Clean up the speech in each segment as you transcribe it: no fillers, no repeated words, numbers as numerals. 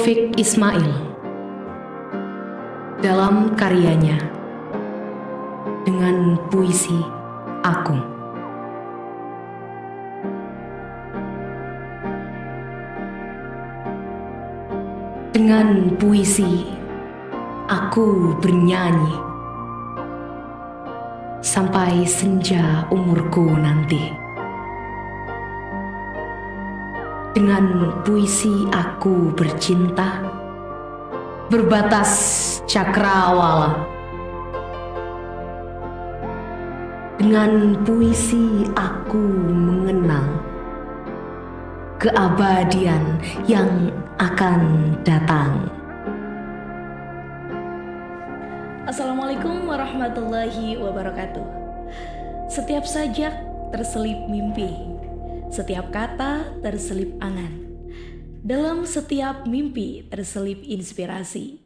Taufik Ismail dalam karyanya dengan puisi Aku. Dengan puisi aku bernyanyi sampai senja umurku nanti. Dengan puisi aku bercinta, berbatas cakrawala. Dengan puisi aku mengenal keabadian yang akan datang. Assalamualaikum warahmatullahi wabarakatuh. Setiap sajak terselip mimpi, setiap kata terselip angan. Dalam setiap mimpi terselip inspirasi.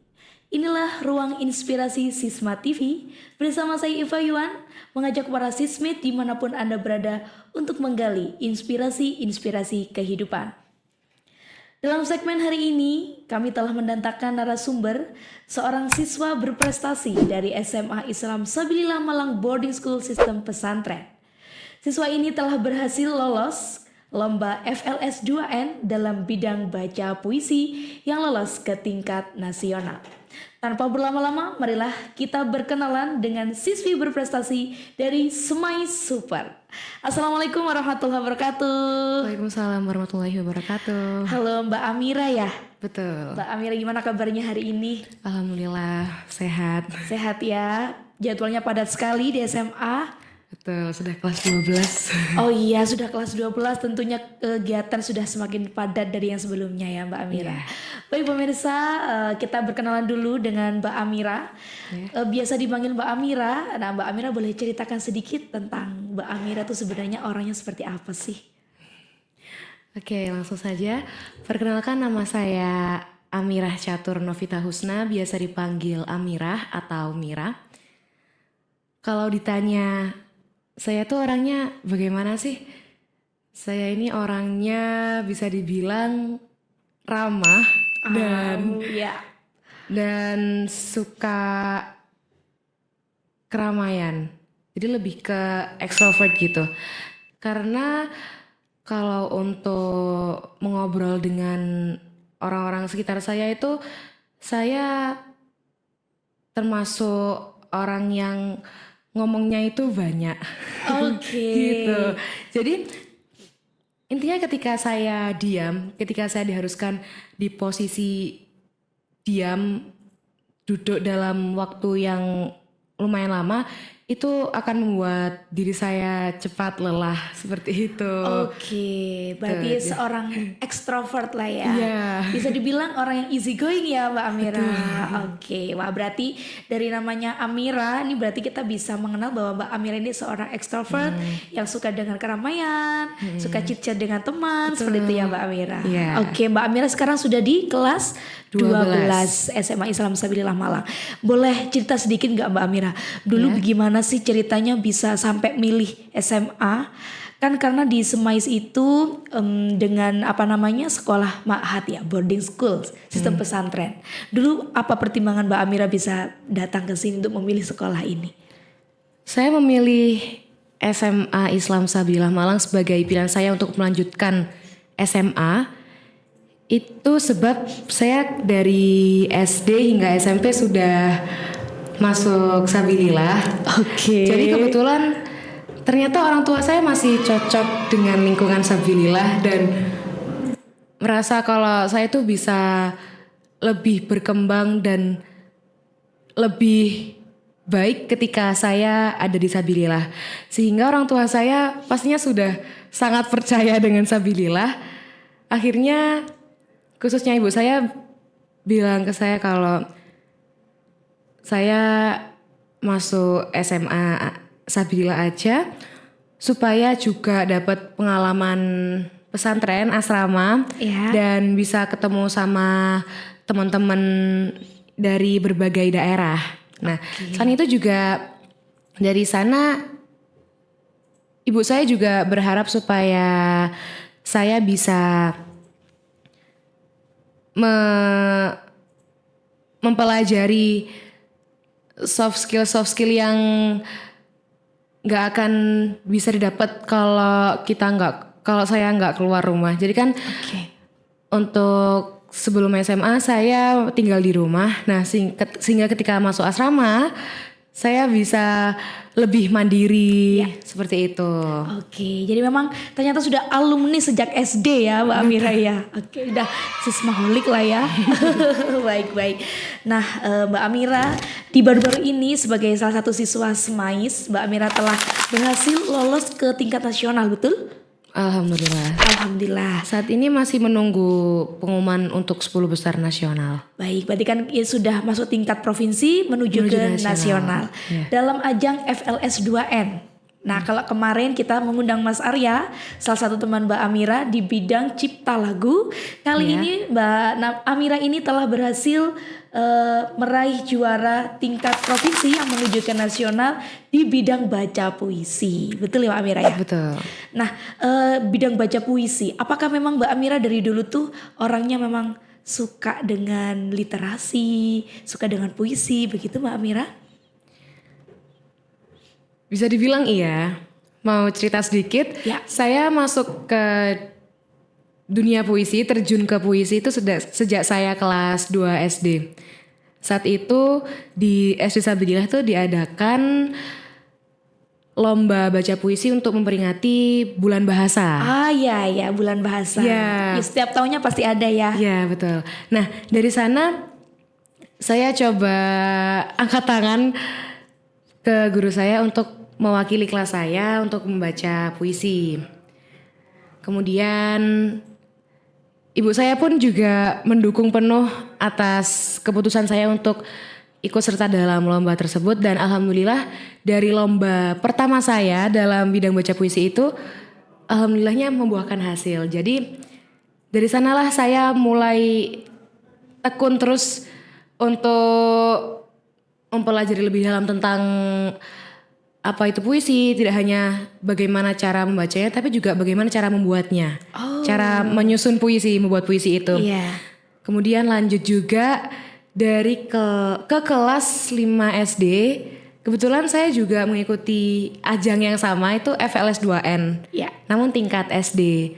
Inilah Ruang Inspirasi Sisma TV bersama saya Iva Yuan, mengajak para sismit dimanapun Anda berada untuk menggali inspirasi-inspirasi kehidupan. Dalam segmen hari ini, kami telah mendatangkan narasumber, seorang siswa berprestasi dari SMA Islam Sabilillah Malang Boarding School Sistem Pesantren. Siswa ini telah berhasil lolos lomba FLS 2N dalam bidang baca puisi yang lolos ke tingkat nasional. Tanpa berlama-lama, marilah kita berkenalan dengan siswi berprestasi dari Semai Super. Assalamualaikum warahmatullahi wabarakatuh. Waalaikumsalam warahmatullahi wabarakatuh. Halo Mbak Amira ya? Betul. Mbak Amira, gimana kabarnya hari ini? Alhamdulillah sehat. Sehat ya? Jadwalnya padat sekali di SMA. Betul, sudah kelas 12. Oh iya, sudah kelas 12, tentunya kegiatan sudah semakin padat dari yang sebelumnya ya Mbak Amira. Iya. Baik pemirsa, kita berkenalan dulu dengan Mbak Amira. Biasa dipanggil Mbak Amira. Nah, Mbak Amira boleh ceritakan sedikit tentang Mbak Amira itu sebenarnya orangnya seperti apa sih? Oke, langsung saja. Perkenalkan, nama saya Amirah Catur Novita Husna, biasa dipanggil Amirah atau Mira. Kalau ditanya saya tuh orangnya bagaimana sih? Saya ini orangnya bisa dibilang ramah Ya. dan suka keramaian. Jadi lebih ke extrovert gitu. Karena kalau untuk mengobrol dengan orang-orang sekitar saya itu, saya termasuk orang yang ngomongnya itu banyak. Oke. Gitu. Jadi intinya ketika saya diam, ketika saya diharuskan di posisi diam, duduk dalam waktu yang lumayan lama, itu akan membuat diri saya cepat lelah seperti itu. Oke, berarti seorang ekstrovert lah ya. Iya. Bisa dibilang orang yang easy going ya Mbak Amira. Oke, wah berarti dari namanya Amira, ini berarti kita bisa mengenal bahwa Mbak Amira ini seorang ekstrovert yang suka dengan keramaian, suka chit-chat dengan teman, seperti itu ya Mbak Amira. Iya. Oke, Mbak Amira sekarang sudah di kelas 12 SMA Islam Sabilillah Malang. Boleh cerita sedikit nggak Mbak Amira? Dulu bagaimana sih ceritanya bisa sampai milih SMA? Kan karena di Semais itu dengan sekolah ma'had ya, boarding school, sistem pesantren. Dulu apa pertimbangan Mbak Amira bisa datang ke sini untuk memilih sekolah ini? Saya memilih SMA Islam Sabilillah Malang sebagai pilihan saya untuk melanjutkan SMA. Itu sebab saya dari SD hingga SMP sudah masuk Sabilillah. Oke. Jadi kebetulan ternyata orang tua saya masih cocok dengan lingkungan Sabilillah dan merasa kalau saya tuh bisa lebih berkembang dan lebih baik ketika saya ada di Sabilillah. Sehingga orang tua saya pastinya sudah sangat percaya dengan Sabilillah. Akhirnya khususnya ibu saya bilang ke saya kalau saya masuk SMA Sabilillah aja supaya juga dapat pengalaman pesantren asrama dan bisa ketemu sama teman-teman dari berbagai daerah. Nah, selain itu juga dari sana ibu saya juga berharap supaya saya bisa mempelajari soft skill yang nggak akan bisa didapat kalau saya nggak keluar rumah. Jadi kan untuk sebelum SMA saya tinggal di rumah. Nah sehingga ketika masuk asrama saya bisa lebih mandiri seperti itu. Oke, jadi memang ternyata sudah alumni sejak SD ya Mbak Amira ya. Oke, udah sismaholic lah ya. Baik-baik. Nah Mbak Amira di baru-baru ini sebagai salah satu siswa SMAIS, Mbak Amira telah berhasil lolos ke tingkat nasional, betul? Alhamdulillah. Alhamdulillah. Saat ini masih menunggu pengumuman untuk 10 besar nasional. Baik, berarti kan ya sudah masuk tingkat provinsi menuju ke nasional. Dalam ajang FLS 2N. Nah, kalau kemarin kita mengundang Mas Arya, salah satu teman Mbak Amira di bidang cipta lagu. Kali ini Mbak Amira ini telah berhasil meraih juara tingkat provinsi yang menuju ke nasional di bidang baca puisi. Betul ya Mbak Amira ya? Betul. Nah, bidang baca puisi, apakah memang Mbak Amira dari dulu tuh orangnya memang suka dengan literasi, suka dengan puisi, begitu Mbak Amira? Bisa dibilang iya. Mau cerita sedikit, saya masuk ke dunia puisi, terjun ke puisi itu sejak saya kelas 2 SD. Saat itu di SD Sabilillah itu diadakan lomba baca puisi untuk memperingati bulan bahasa. Iya, bulan bahasa. Ya, setiap tahunnya pasti ada ya. Iya, betul. Nah, dari sana saya coba angkat tangan ke guru saya untuk mewakili kelas saya untuk membaca puisi. Kemudian ibu saya pun juga mendukung penuh atas keputusan saya untuk ikut serta dalam lomba tersebut, dan alhamdulillah dari lomba pertama saya dalam bidang baca puisi itu alhamdulillahnya membuahkan hasil. Jadi dari sanalah saya mulai tekun terus untuk mempelajari lebih dalam tentang apa itu puisi, tidak hanya bagaimana cara membacanya tapi juga bagaimana cara membuatnya. Cara menyusun puisi, membuat puisi itu. Kemudian lanjut juga dari ke kelas 5 SD. Kebetulan saya juga mengikuti ajang yang sama, itu FLS 2N. Namun tingkat SD.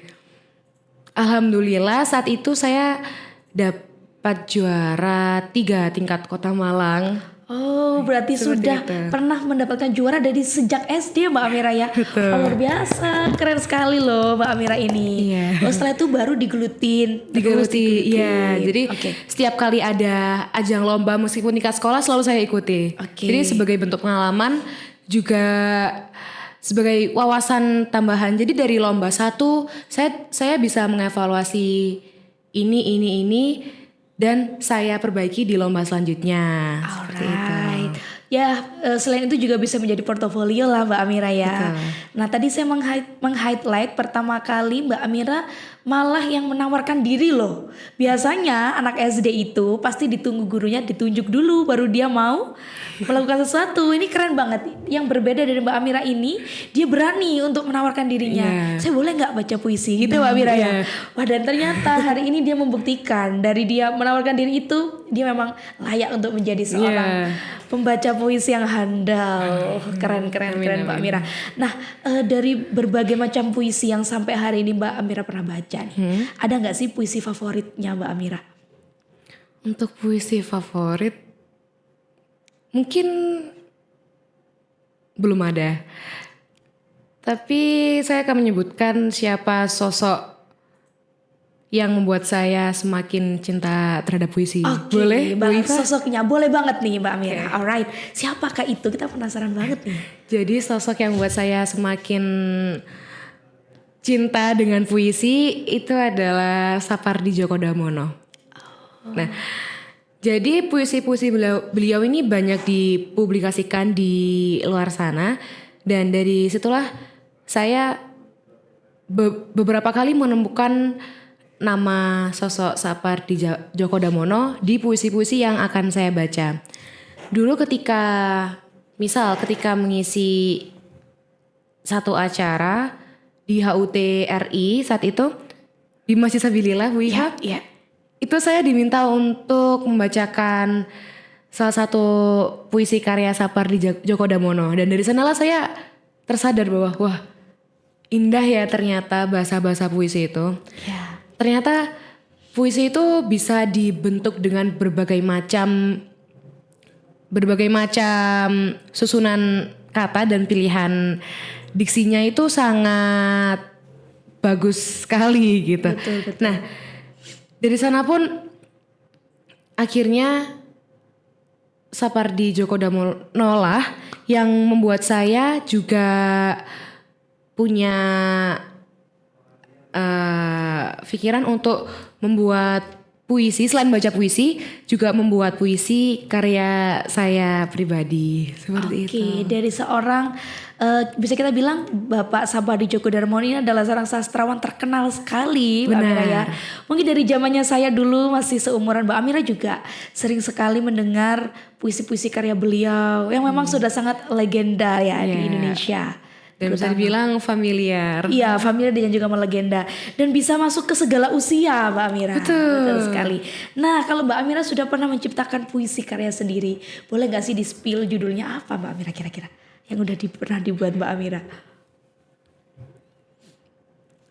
Alhamdulillah saat itu saya dapat juara 3 tingkat Kota Malang. Oh, berarti sudah pernah mendapatkan juara dari sejak SD Mbak Amira ya. Luar biasa, keren sekali loh Mbak Amira ini. Setelah itu baru digeluti. Iya. Jadi setiap kali ada ajang lomba meskipun tingkat sekolah selalu saya ikuti. Jadi sebagai bentuk pengalaman juga sebagai wawasan tambahan. Jadi dari lomba satu saya bisa mengevaluasi ini dan saya perbaiki di lomba selanjutnya. Seperti itu. Ya, selain itu juga bisa menjadi portofolio lah Mbak Amira ya. Nah, tadi saya meng-highlight pertama kali Mbak Amira malah yang menawarkan diri loh. Biasanya anak SD itu pasti ditunggu gurunya ditunjuk dulu baru dia mau melakukan sesuatu. Ini keren banget. Yang berbeda dari Mbak Amira ini, dia berani untuk menawarkan dirinya. Saya boleh nggak baca puisi gitu Mbak Amira ya. Wah, dan ternyata hari ini dia membuktikan dari dia menawarkan diri itu, dia memang layak untuk menjadi seorang pembaca puisi yang handal. Keren Mbak Amira. Nah, dari berbagai macam puisi yang sampai hari ini Mbak Amira pernah baca nih, ada nggak sih puisi favoritnya Mbak Amira? Untuk puisi favorit mungkin belum ada. Tapi saya akan menyebutkan siapa sosok yang membuat saya semakin cinta terhadap puisi. Boleh? Sosoknya boleh banget nih Mbak Amira. Alright, siapakah itu? Kita penasaran banget nih. Jadi sosok yang membuat saya semakin cinta dengan puisi itu adalah Sapardi Djoko Damono. Nah, jadi puisi-puisi beliau ini banyak dipublikasikan di luar sana, dan dari situlah saya beberapa kali menemukan nama sosok Sapardi Djoko Damono di puisi-puisi yang akan saya baca. Dulu ketika mengisi satu acara di HUT RI saat itu di Masjid Sabilillah Bu Ihab, itu saya diminta untuk membacakan salah satu puisi karya Sapardi Djoko Damono, dan dari sanalah saya tersadar bahwa wah, indah ya ternyata bahasa-bahasa puisi itu. Ya. Ternyata puisi itu bisa dibentuk dengan berbagai macam susunan kata, dan pilihan diksinya itu sangat bagus sekali gitu. Betul. Nah, dari sana pun akhirnya Sapardi Djoko Damono lah yang membuat saya juga punya pikiran untuk membuat puisi. Selain baca puisi, juga membuat puisi karya saya pribadi seperti itu. Oke, dari seorang bisa kita bilang Bapak Sapardi Djoko Damono ini adalah seorang sastrawan terkenal sekali, Mbak Amira ya. Mungkin dari zamannya saya dulu masih seumuran Mbak Amira juga sering sekali mendengar puisi-puisi karya beliau yang memang sudah sangat legenda ya di Indonesia. Dan bisa dibilang familiar. Iya, familiar dan juga melegenda. Dan bisa masuk ke segala usia, Mbak Amira. Betul sekali. Nah, kalau Mbak Amira sudah pernah menciptakan puisi karya sendiri, boleh gak sih di-spill judulnya apa, Mbak Amira kira-kira? Yang udah pernah dibuat Mbak Amira.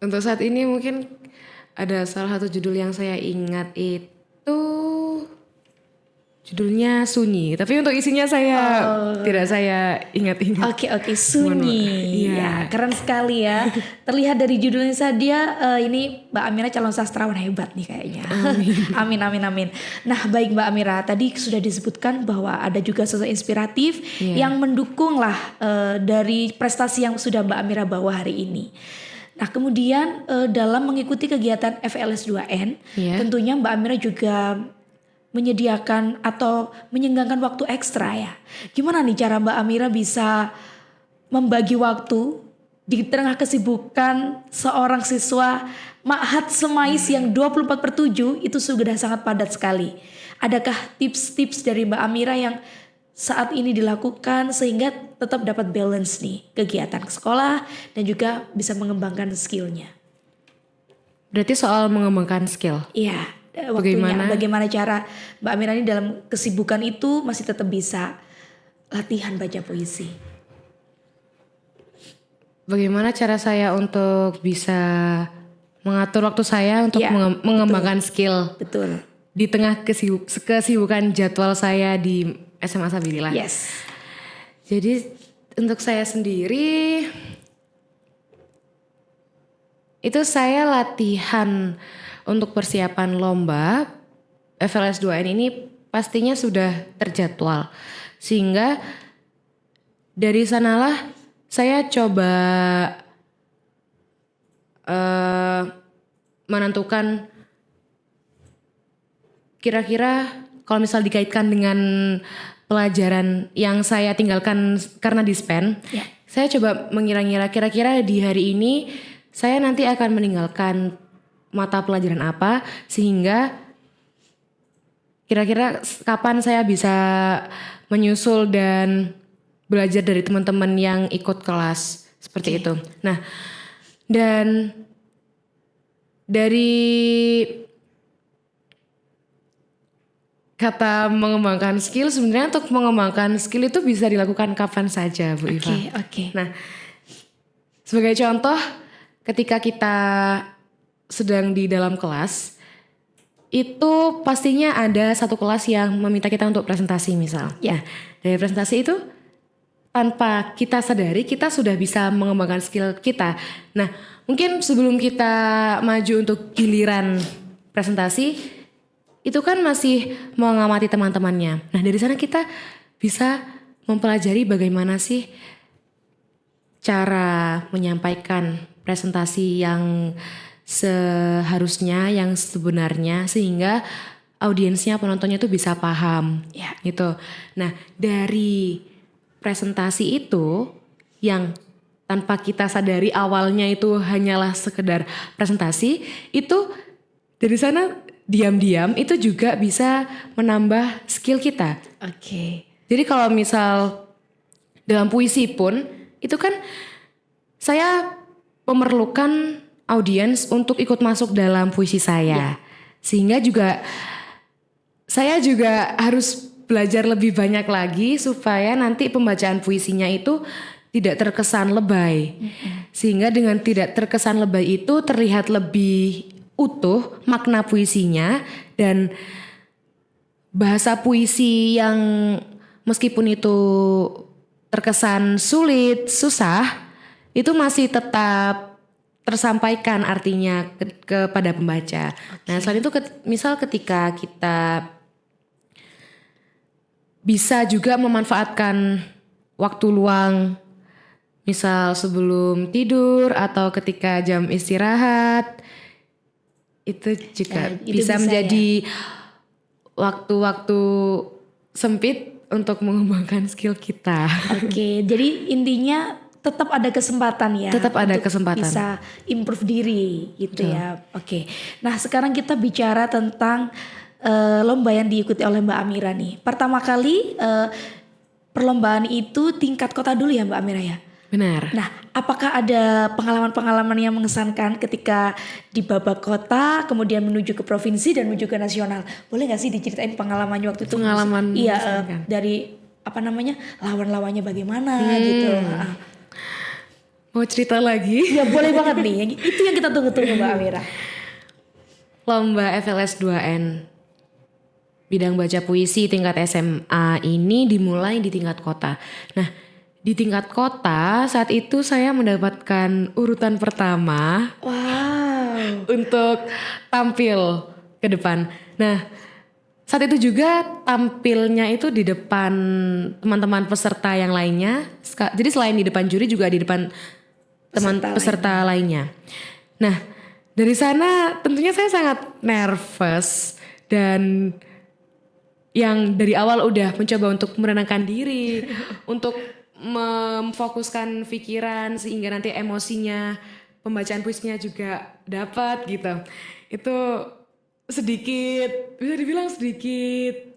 Untuk saat ini mungkin ada salah satu judul yang saya ingat, itu judulnya Sunyi. Tapi untuk isinya saya tidak saya ingat-ingat. Oke, Sunyi. Ya, keren sekali ya. Terlihat dari judulnya saja ini Mbak Amira calon sastrawan hebat nih kayaknya. Amin. Amin. Nah, baik Mbak Amira, tadi sudah disebutkan bahwa ada juga sosok inspiratif yang mendukung lah dari prestasi yang sudah Mbak Amira bawa hari ini. Nah, kemudian dalam mengikuti kegiatan FLS 2N, tentunya Mbak Amira juga menyediakan atau menyenggangkan waktu ekstra ya. Gimana nih cara Mbak Amira bisa membagi waktu di tengah kesibukan seorang siswa Ma'had Semais yang 24/7 itu sudah sangat padat sekali. Adakah tips-tips dari Mbak Amira yang saat ini dilakukan sehingga tetap dapat balance nih kegiatan sekolah dan juga bisa mengembangkan skillnya? Berarti soal mengembangkan skill. Iya. Bagaimana cara Mbak Amira ini dalam kesibukan itu masih tetap bisa latihan baca puisi? Bagaimana cara saya untuk bisa mengatur waktu saya untuk mengembangkan skill? Betul. Di tengah kesibukan jadwal saya di SMA Sabilillah. Yes. Jadi untuk saya sendiri itu saya latihan untuk persiapan lomba FLS 2N ini pastinya sudah terjadwal. Sehingga dari sanalah saya coba menentukan kira-kira kalau misal dikaitkan dengan pelajaran yang saya tinggalkan karena dispen, saya coba mengira-ngira kira-kira di hari ini saya nanti akan meninggalkan mata pelajaran apa, sehingga kira-kira kapan saya bisa menyusul dan belajar dari teman-teman yang ikut kelas seperti itu. Nah, dan dari kata mengembangkan skill, sebenarnya untuk mengembangkan skill itu bisa dilakukan kapan saja, Bu Iva. Oke. Nah, sebagai contoh, ketika kita sedang di dalam kelas, itu pastinya ada satu kelas yang meminta kita untuk presentasi misal. Nah, dari presentasi itu tanpa kita sadari kita sudah bisa mengembangkan skill kita. Nah, mungkin sebelum kita maju untuk giliran presentasi, itu kan masih mengamati teman-temannya. Nah, dari sana kita bisa mempelajari bagaimana sih cara menyampaikan presentasi yang seharusnya, yang sebenarnya, sehingga audiensnya, penontonnya tuh bisa paham gitu. Nah, dari presentasi itu yang tanpa kita sadari awalnya itu hanyalah sekedar presentasi, itu dari sana diam-diam itu juga bisa menambah skill kita. Jadi kalau misal dalam puisi pun itu kan saya memerlukan audiens untuk ikut masuk dalam puisi saya. Sehingga juga saya juga harus belajar lebih banyak lagi supaya nanti pembacaan puisinya itu tidak terkesan lebay. Sehingga dengan tidak terkesan lebay itu terlihat lebih utuh makna puisinya, dan bahasa puisi yang meskipun itu terkesan sulit, susah, itu masih tetap tersampaikan artinya kepada pembaca. Nah, selain itu misal ketika kita bisa juga memanfaatkan waktu luang, misal sebelum tidur atau ketika jam istirahat, itu juga itu bisa bisa menjadi waktu-waktu sempit untuk mengembangkan skill kita. Oke, jadi intinya tetap ada kesempatan ya. Tetap ada untuk kesempatan. bisa improve diri gitu ya. Oke. Nah, sekarang kita bicara tentang lomba yang diikuti oleh Mbak Amira nih. Pertama kali perlombaan itu tingkat kota dulu ya Mbak Amira ya. Benar. Nah, apakah ada pengalaman-pengalaman yang mengesankan ketika di babak kota, kemudian menuju ke provinsi dan menuju ke nasional? Boleh nggak sih diceritain pengalamannya waktu itu? Pengalaman iya, mengesankan. dari apa namanya, lawan-lawannya bagaimana gitu. Mau cerita lagi? Ya boleh banget nih. Itu yang kita tunggu-tunggu Mbak Amira. Lomba FLS 2N bidang baca puisi tingkat SMA ini dimulai di tingkat kota. Nah, di tingkat kota saat itu saya mendapatkan urutan pertama Wow. untuk tampil ke depan. Nah, saat itu juga tampilnya itu di depan teman-teman peserta yang lainnya. Jadi selain di depan juri juga di depan teman peserta lainnya. Nah, dari sana tentunya saya sangat nervous, dan yang dari awal udah mencoba untuk menenangkan diri, untuk memfokuskan pikiran sehingga nanti emosinya, pembacaan puisinya juga dapat gitu. Itu sedikit, bisa dibilang sedikit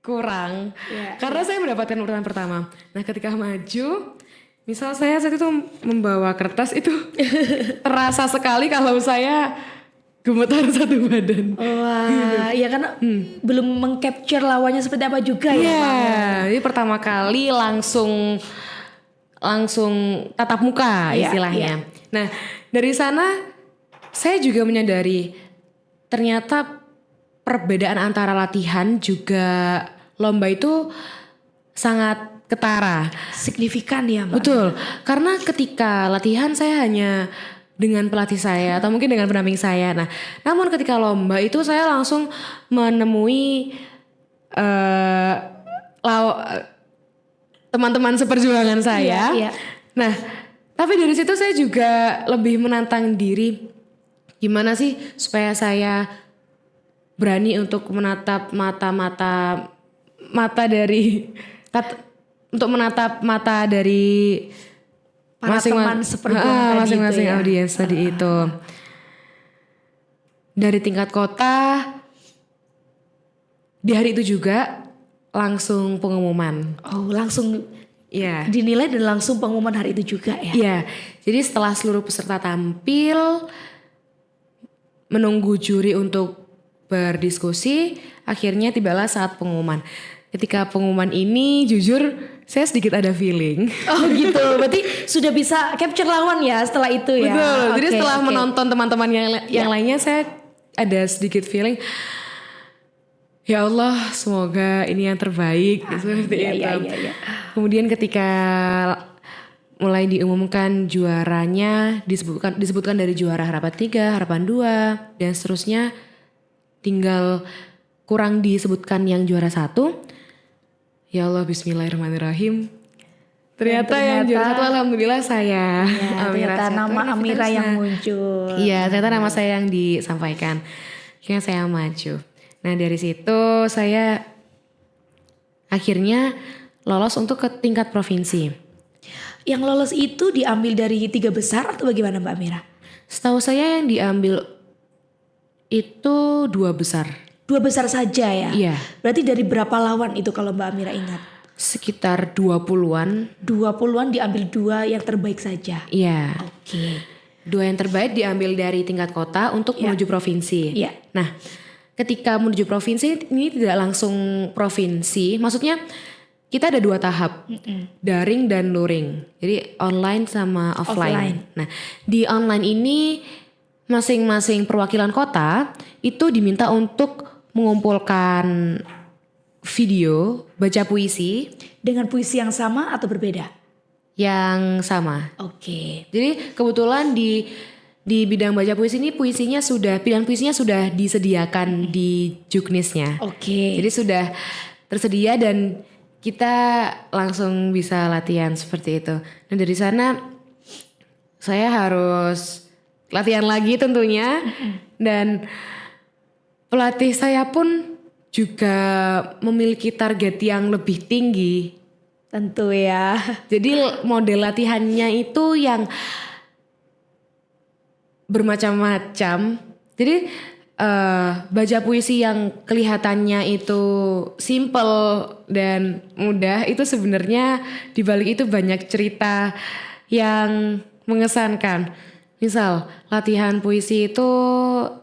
kurang, karena saya mendapatkan urutan pertama. Nah, ketika maju, misal saya saat itu membawa kertas, itu terasa sekali kalau saya gemetar satu badan. Wah, ya kan belum mengcapture lawannya seperti apa juga ya. Iya, jadi pertama kali langsung tatap muka istilahnya. Nah, dari sana saya juga menyadari ternyata perbedaan antara latihan juga lomba itu sangat ketara. Signifikan ya Mbak. Betul, karena ketika latihan saya hanya dengan pelatih saya atau mungkin dengan pendamping saya. Nah, namun ketika lomba itu saya langsung menemui teman-teman seperjuangan saya. Iya. Nah, tapi dari situ saya juga lebih menantang diri. Gimana sih supaya saya berani untuk menatap mata dari Para teman seperjuangan masing-masing itu ya. audiens tadi itu. Dari tingkat kota, di hari itu juga langsung pengumuman. Oh, langsung Iya. dinilai dan langsung pengumuman hari itu juga ya. Iya. Jadi setelah seluruh peserta tampil, menunggu juri untuk berdiskusi, akhirnya tibalah saat pengumuman. Ketika pengumuman ini jujur saya sedikit ada feeling. Oh gitu, berarti sudah bisa capture lawan ya setelah itu ya. Betul, jadi Oke, setelah oke. menonton teman-teman yang lainnya, saya ada sedikit feeling, ya Allah semoga ini yang terbaik, seperti Iya, itu. iya. Kemudian ketika mulai diumumkan juaranya, disebutkan dari juara harapan 3, harapan 2, dan seterusnya, tinggal kurang disebutkan yang juara 1. Ya Allah, bismillahirrahmanirrahim. Ternyata yang juara 1 alhamdulillah saya. Ya, ternyata nama Amira yang muncul. Iya, ternyata nama saya yang disampaikan. Akhirnya saya maju. Nah, dari situ saya akhirnya lolos untuk ke tingkat provinsi. Yang lolos itu diambil dari 3 besar atau bagaimana Mbak Amira? Setahu saya yang diambil itu 2 besar. 2 besar saja ya? Iya. Berarti dari berapa lawan itu kalau Mbak Amira ingat? Sekitar 20-an. 20-an diambil 2 yang terbaik saja? Iya. Oke. 2 yang terbaik diambil dari tingkat kota untuk menuju provinsi. Iya. Nah, ketika menuju provinsi ini tidak langsung provinsi, maksudnya kita ada 2 tahap, daring dan luring. Jadi online sama offline. Nah, di online ini masing-masing perwakilan kota itu diminta untuk mengumpulkan video baca puisi Dengan puisi yang sama atau berbeda? yang sama. Oke. Jadi kebetulan di bidang baca puisi ini pilihan puisinya sudah disediakan di juknisnya. Oke. Jadi sudah tersedia dan kita langsung bisa latihan seperti itu. Dan dari sana saya harus latihan lagi tentunya. Dan pelatih saya pun juga memiliki target yang lebih tinggi. Tentu ya. Jadi model latihannya itu yang bermacam-macam. Jadi baca puisi yang kelihatannya itu simple dan mudah, itu sebenarnya di balik itu banyak cerita yang mengesankan. Misal latihan puisi itu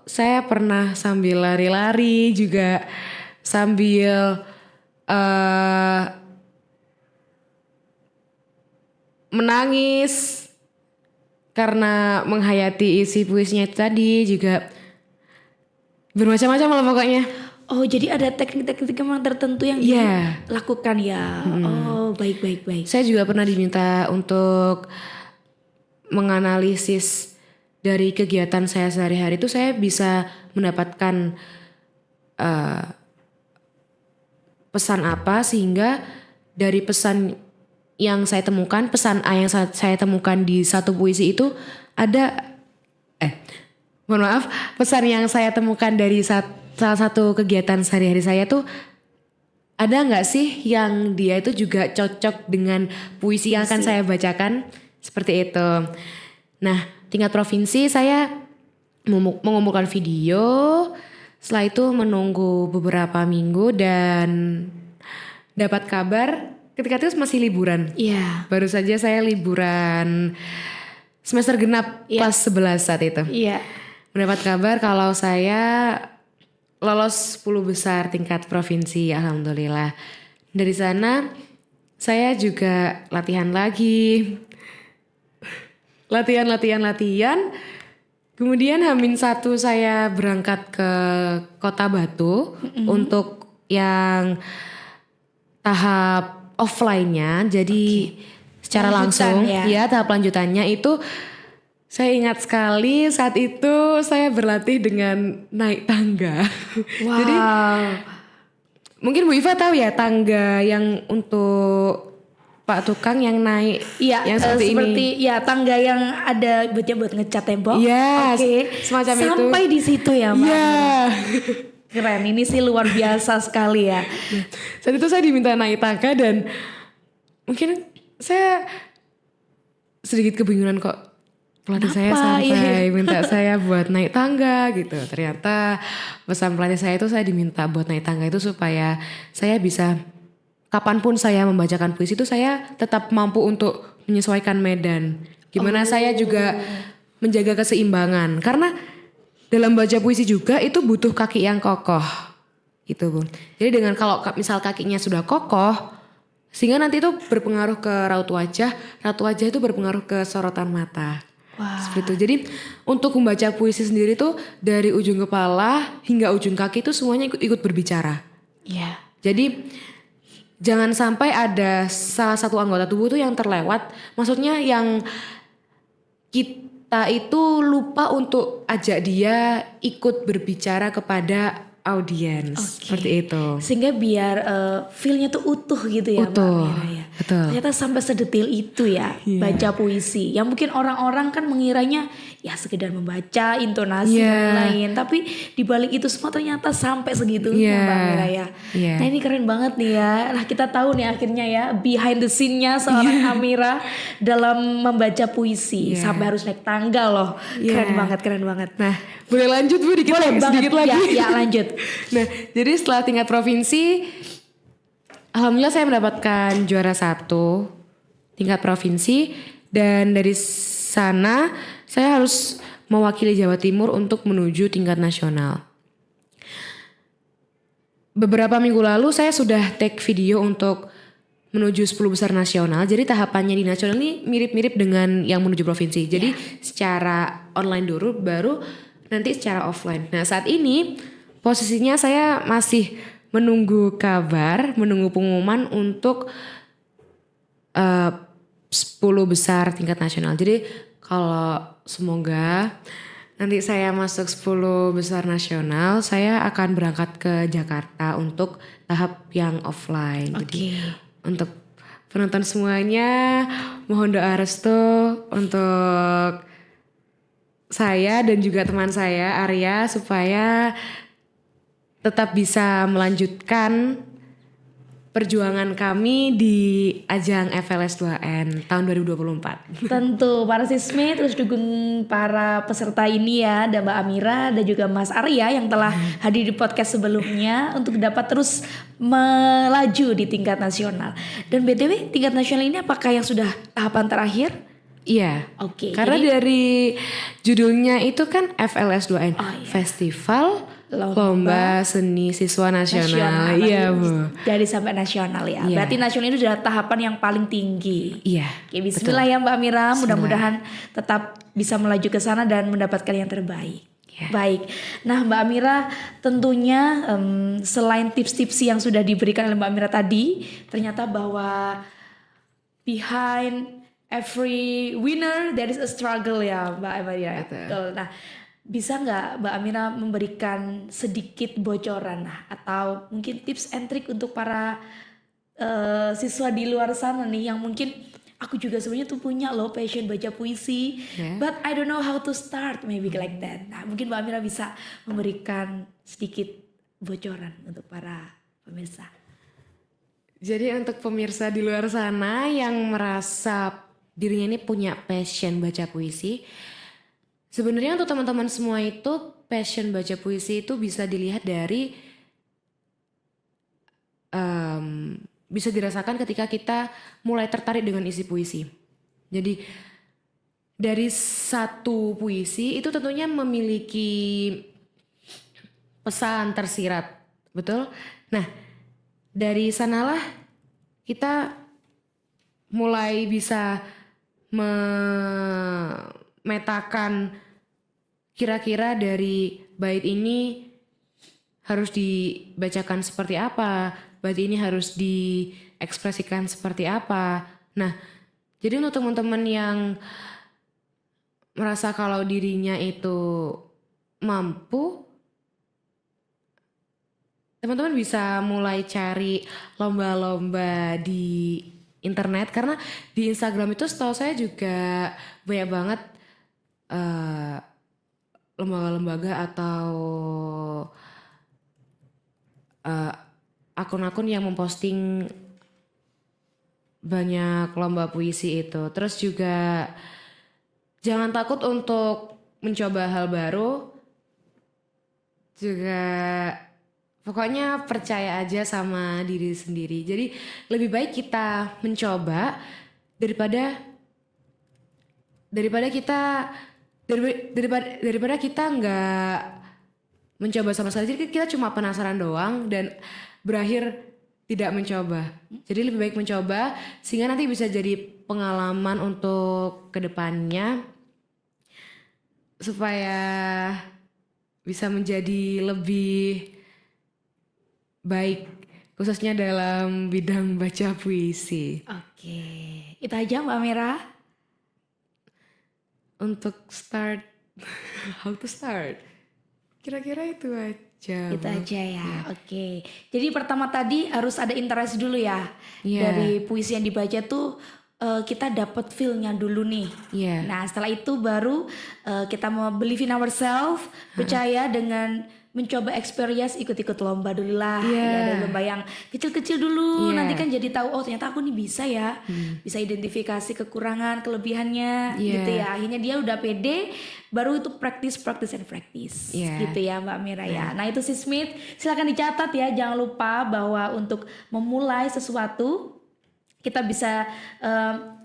saya pernah sambil lari-lari juga, sambil menangis karena menghayati isi puisinya itu tadi, juga bermacam-macam lah pokoknya. Oh, jadi ada teknik-teknik memang tertentu yang dilakukan ya. Oh, baik. Saya juga pernah diminta untuk menganalisis dari kegiatan saya sehari-hari itu, saya bisa mendapatkan pesan apa, sehingga dari pesan yang saya temukan, pesan A yang saya temukan di satu puisi itu ada pesan yang saya temukan dari salah satu kegiatan sehari-hari saya tuh ada nggak sih yang dia itu juga cocok dengan puisi yang akan saya bacakan, seperti itu. Nah, tingkat provinsi saya mengumpulkan video, setelah itu menunggu beberapa minggu dan dapat kabar ketika itu masih liburan. Iya. Baru saja saya liburan semester genap kelas 11 saat itu. Iya. Mendapat kabar kalau saya lolos 10 besar tingkat provinsi, alhamdulillah. Dari sana saya juga latihan lagi. Latihan. Kemudian H-1 saya berangkat ke Kota Batu untuk yang tahap offline-nya. Jadi secara langsung ya tahap lanjutannya itu saya ingat sekali saat itu saya berlatih dengan naik tangga. Wow. Jadi mungkin Bu Iva tahu ya tangga yang untuk Pak Tukang yang naik, yang seperti ya tangga yang ada buat ngecat tembok. Yes, Oke. semacam itu. Sampai di situ ya, Mbak. Iya. Keren, ini sih luar biasa sekali ya. Saat itu saya diminta naik tangga dan mungkin saya sedikit kebingungan kok pelatih saya sampai minta saya buat naik tangga gitu. Ternyata pesan pelatih saya itu saya diminta buat naik tangga itu supaya saya bisa kapanpun saya membacakan puisi itu saya tetap mampu untuk menyesuaikan medan. Gimana saya juga menjaga keseimbangan. Karena dalam baca puisi juga itu butuh kaki yang kokoh. Gitu Bun. Jadi dengan kalau misal kakinya sudah kokoh, sehingga nanti itu berpengaruh ke raut wajah itu berpengaruh ke sorotan mata. Wow. Seperti itu. Jadi untuk membaca puisi sendiri tuh dari ujung kepala hingga ujung kaki itu semuanya ikut berbicara. Iya. Jadi jangan sampai ada salah satu anggota tubuh tuh yang terlewat. Maksudnya yang kita itu lupa untuk ajak dia ikut berbicara kepada audiens. Seperti itu. Sehingga biar feel-nya tuh utuh gitu ya, Utuh. Mbak Mira ya. Betul. Ternyata sampai sedetil itu ya baca puisi. Yang mungkin orang-orang kan mengiranya ya sekedar membaca intonasi dan lain. Tapi dibalik itu semua ternyata sampai segitunya Mbak Mira ya. Nah ini keren banget nih ya. Nah kita tahu nih akhirnya ya behind the scene-nya seorang Amira dalam membaca puisi. Sampai harus naik tangga loh. Keren banget. Nah boleh lanjut Bu sedikit lagi. Ya lanjut. Nah jadi setelah tingkat provinsi, alhamdulillah saya mendapatkan juara 1 tingkat provinsi. Dan dari sana saya harus mewakili Jawa Timur untuk menuju tingkat nasional. beberapa minggu lalu saya sudah take video untuk menuju 10 besar nasional. Jadi tahapannya di nasional ini mirip-mirip dengan yang menuju provinsi. Jadi secara online dulu baru nanti secara offline. Nah, saat ini posisinya saya masih menunggu kabar, menunggu pengumuman untuk 10 besar tingkat nasional. Jadi kalau semoga nanti saya masuk 10 besar nasional, saya akan berangkat ke Jakarta untuk tahap yang offline. Jadi untuk penonton semuanya, mohon doa restu untuk saya dan juga teman saya Arya supaya tetap bisa melanjutkan perjuangan kami di ajang FLS 2N tahun 2024. Tentu para sismi terus dukung para peserta ini ya, ada Mbak Amira dan juga Mas Arya yang telah hadir di podcast sebelumnya untuk dapat terus melaju di tingkat nasional. Dan BTW tingkat nasional ini apakah yang sudah tahapan terakhir? Iya. Oke. Karena jadi dari judulnya itu kan FLS 2N, Festival Lomba Seni Siswa Nasional. Iya, Bu. Dari sampai nasional ya. Iya. Berarti nasional itu sudah tahapan yang paling tinggi. Iya. Oke, bismillah ya Mbak Amira, mudah-mudahan tetap bisa melaju ke sana dan mendapatkan yang terbaik. Ya. Baik. Nah, Mbak Amira tentunya selain tips-tips yang sudah diberikan oleh Mbak Amira tadi, ternyata bahwa behind every winner there is a struggle ya Mbak Amira. Betul. Nah, bisa nggak Mbak Amira memberikan sedikit bocoran atau mungkin tips and trick untuk para siswa di luar sana nih yang mungkin aku juga sebenarnya tuh punya loh passion baca puisi, but I don't know how to start, maybe like that. Nah, mungkin Mbak Amira bisa memberikan sedikit bocoran untuk para pemirsa. Jadi untuk pemirsa di luar sana yang merasa dirinya ini punya passion baca puisi, sebenarnya untuk teman-teman semua itu passion baca puisi itu bisa dilihat dari bisa dirasakan ketika kita mulai tertarik dengan isi puisi. Jadi dari satu puisi itu tentunya memiliki pesan tersirat, betul? Nah, dari sanalah kita mulai bisa memetakan kira-kira dari bait ini harus dibacakan seperti apa, bait ini harus diekspresikan seperti apa. Nah, jadi untuk teman-teman yang merasa kalau dirinya itu mampu, teman-teman bisa mulai cari lomba-lomba di internet, karena di Instagram itu setahu saya juga banyak banget lembaga-lembaga atau akun-akun yang memposting banyak lomba puisi itu. Terus juga jangan takut untuk mencoba hal baru. Juga pokoknya percaya aja sama diri sendiri. Jadi lebih baik kita mencoba daripada kita nggak mencoba sama sekali. Jadi kita cuma penasaran doang dan berakhir tidak mencoba. Jadi lebih baik mencoba sehingga nanti bisa jadi pengalaman untuk kedepannya supaya bisa menjadi lebih baik khususnya dalam bidang baca puisi. Oke, itu aja Mbak Mira. Untuk start, how to start? Kira-kira itu aja. Itu aja ya. Oke. Jadi pertama tadi harus ada interest dulu ya. Dari puisi yang dibaca tuh kita dapat feel-nya dulu nih. Nah, setelah itu baru kita mau believe in ourselves, percaya dengan mencoba experience, ikut-ikut lomba dulu lah. Ya, ada lomba yang kecil-kecil dulu. Nanti kan jadi tahu, oh ternyata aku nih bisa ya. Bisa identifikasi kekurangan, kelebihannya gitu ya. Akhirnya dia udah pede, baru itu practice gitu ya Mbak Mira ya. Nah itu si Smith, silakan dicatat ya. Jangan lupa bahwa untuk memulai sesuatu kita bisa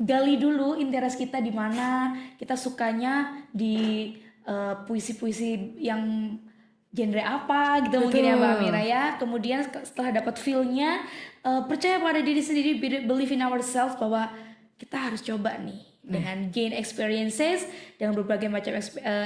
gali dulu interest kita di mana, kita sukanya di puisi-puisi yang genre apa gitu mungkin ya Mbak Amira ya. Kemudian setelah dapat feel-nya, percaya pada diri sendiri, believe in ourselves bahwa kita harus coba nih dengan gain experiences, dengan berbagai macam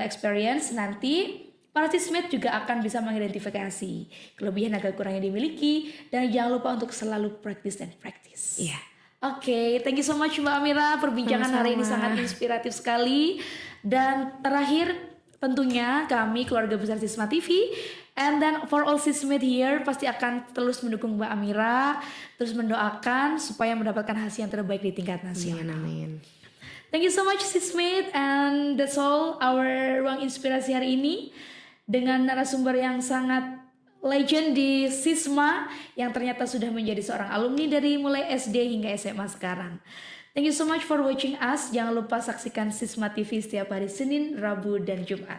experience nanti para sismate juga akan bisa mengidentifikasi kelebihan dan kekurangan yang dimiliki, dan jangan lupa untuk selalu practice dan practice. Iya. Oke, thank you so much Mbak Amira. Perbincangan hari ini sangat inspiratif sekali. Dan terakhir tentunya kami keluarga besar Sisma TV and then for all Sismate here pasti akan terus mendukung Mbak Amira, terus mendoakan supaya mendapatkan hasil yang terbaik di tingkat nasional. Amin. Thank you so much Sismate, and that's all our ruang inspirasi hari ini dengan narasumber yang sangat legend di Sisma yang ternyata sudah menjadi seorang alumni dari mulai SD hingga SMA sekarang. Thank you so much for watching us. Jangan lupa saksikan Sisma TV setiap hari Senin, Rabu, dan Jumat.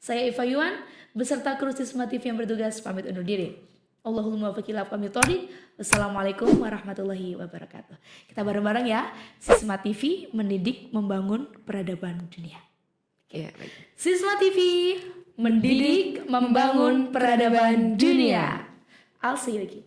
Saya Eva Yuan beserta kru Sisma TV yang bertugas pamit undur diri. Allahumma fakilaf kami tori. Wassalamualaikum warahmatullahi wabarakatuh. Kita bareng-bareng ya. Sisma TV mendidik membangun peradaban dunia. Iya. Sisma TV mendidik membangun peradaban dunia. I'll see you again.